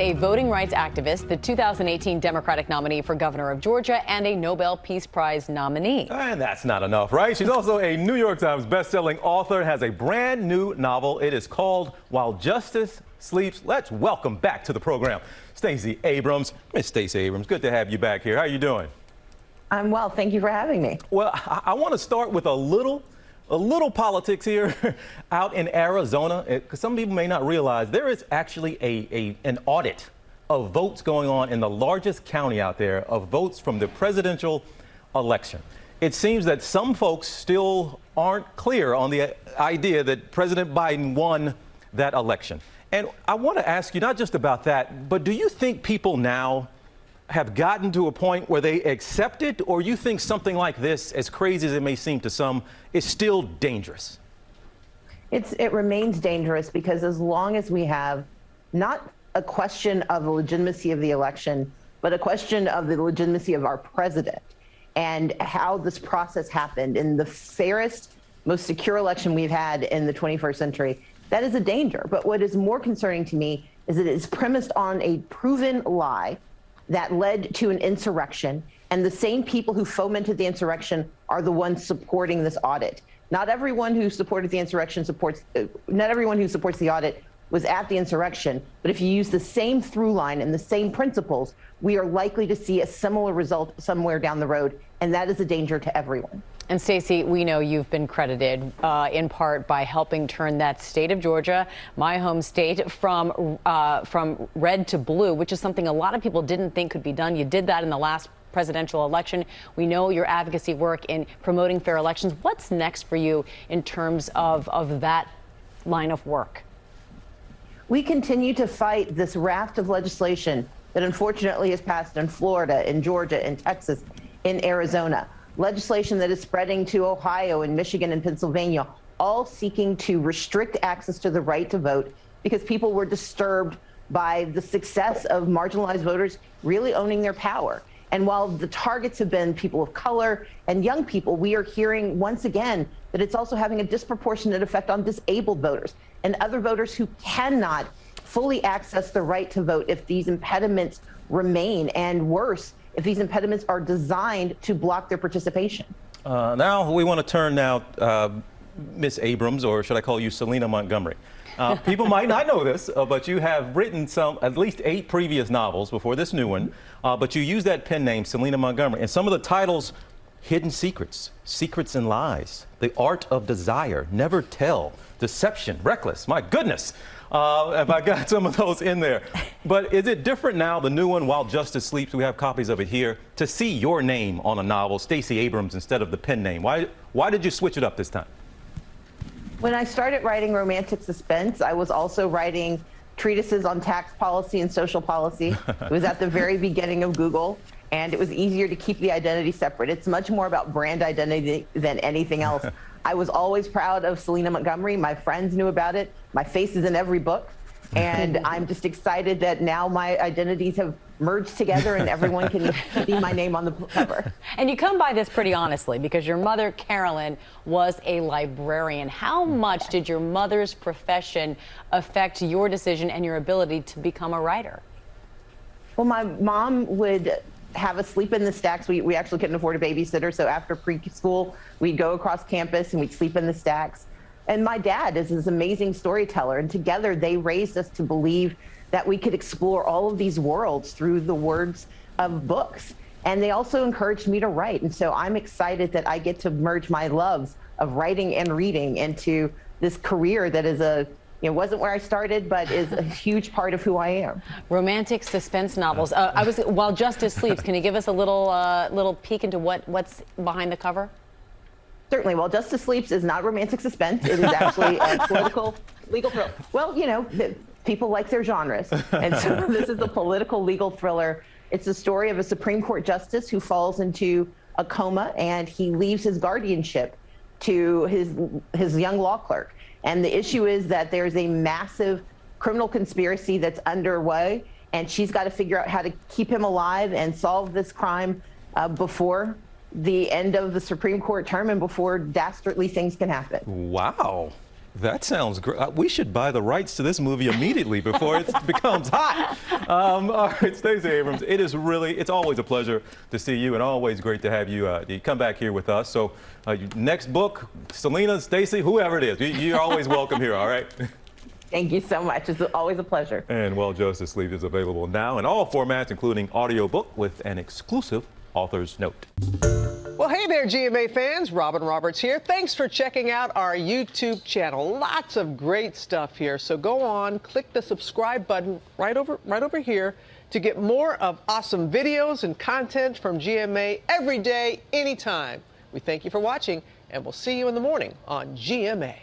A voting rights activist, the 2018 Democratic nominee for governor of Georgia, and a Nobel Peace Prize nominee. And that's not enough, right? She's also a New York Times bestselling author, has a brand new novel. It is called While Justice Sleeps. Let's welcome back to the program Stacey Abrams. Miss Stacey Abrams, good to have you back here. How are you doing? I'm well. Thank you for having me. Well, I want to start with a little politics here out in Arizona, because some people may not realize there is actually an audit of votes going on in the largest county out there of votes from the presidential election. It seems that some folks still aren't clear on the idea that President Biden won that election. And I want to ask you not just about that, but do you think people now have gotten to a point where they accept it, or you think something like this, as crazy as it may seem to some, is still dangerous? It remains dangerous because as long as we have not a question of the legitimacy of the election, but a question of the legitimacy of our president and how this process happened in the fairest, most secure election we've had in the 21st century, that is a danger. But what is more concerning to me is that it is premised on a proven lie that led to an insurrection, and the same people who fomented the insurrection are the ones supporting this audit. Not everyone who supported the insurrection not everyone who supports the audit was at the insurrection, but if you use the same through line and the same principles, we are likely to see a similar result somewhere down the road, and that is a danger to everyone. And Stacey, we know you've been credited in part by helping turn that state of Georgia, my home state, from red to blue, which is something a lot of people didn't think could be done. You did that in the last presidential election. We know your advocacy work in promoting fair elections. What's next for you in terms of that line of work? We continue to fight this raft of legislation that unfortunately has passed in Florida, in Georgia, in Texas, in Arizona. Legislation that is spreading to Ohio and Michigan and Pennsylvania, all seeking to restrict access to the right to vote because people were disturbed by the success of marginalized voters really owning their power. And while the targets have been people of color and young people, we are hearing once again that it's also having a disproportionate effect on disabled voters and other voters who cannot fully access the right to vote if these impediments remain, and worse, if these impediments are designed to block their participation. Now we want to turn Miss Abrams, or should I call you Selena Montgomery? People might not know this, but you have written at least 8 previous novels before this new one, but you use that pen name, Selena Montgomery, and some of the titles: Hidden Secrets, Secrets and Lies, The Art of Desire, Never Tell, Deception, Reckless. My goodness, if I got some of those in there. But is it different now, the new one, While Justice Sleeps, we have copies of it here, to see your name on a novel, Stacey Abrams, instead of the pen name? Why did you switch it up this time? When I started writing romantic suspense, I was also writing treatises on tax policy and social policy. It was at the very beginning of Google, and it was easier to keep the identity separate. It's much more about brand identity than anything else. I was always proud of Selena Montgomery. My friends knew about it. My face is in every book. And I'm just excited that now my identities have merged together and everyone can see my name on the cover. And you come by this pretty honestly because your mother, Carolyn, was a librarian. How much did your mother's profession affect your decision and your ability to become a writer? Well, my mom would have us sleep in the stacks. We actually couldn't afford a babysitter, so after preschool, we'd go across campus and we'd sleep in the stacks. And my dad is this amazing storyteller, and together they raised us to believe that we could explore all of these worlds through the words of books. And they also encouraged me to write. And so I'm excited that I get to merge my loves of writing and reading into this career that is wasn't where I started, but is a huge part of who I am. Romantic suspense novels. While Justice Sleeps, can you give us a little peek into what's behind the cover? Certainly. While Justice Sleeps is not romantic suspense. It is actually a political legal thriller. Well, people like their genres. And so this is a political legal thriller. It's the story of a Supreme Court justice who falls into a coma, and he leaves his guardianship to his young law clerk. And the issue is that there's a massive criminal conspiracy that's underway, and she's got to figure out how to keep him alive and solve this crime before the end of the Supreme Court term and before dastardly things can happen. Wow. That sounds great. We should buy the rights to this movie immediately before it becomes hot. All right, Stacey Abrams, it's always a pleasure to see you, and always great to have you come back here with us. So next book, Selena, Stacey, whoever it is, you're always welcome here, all right? Thank you so much. It's always a pleasure. And Well Justice Sleep is available now in all formats, including audiobook with an exclusive author's note. Well, hey there, GMA fans. Robin Roberts here. Thanks for checking out our YouTube channel. Lots of great stuff here. So go on, click the subscribe button right over here to get more of awesome videos and content from GMA every day, anytime. We thank you for watching, and we'll see you in the morning on GMA.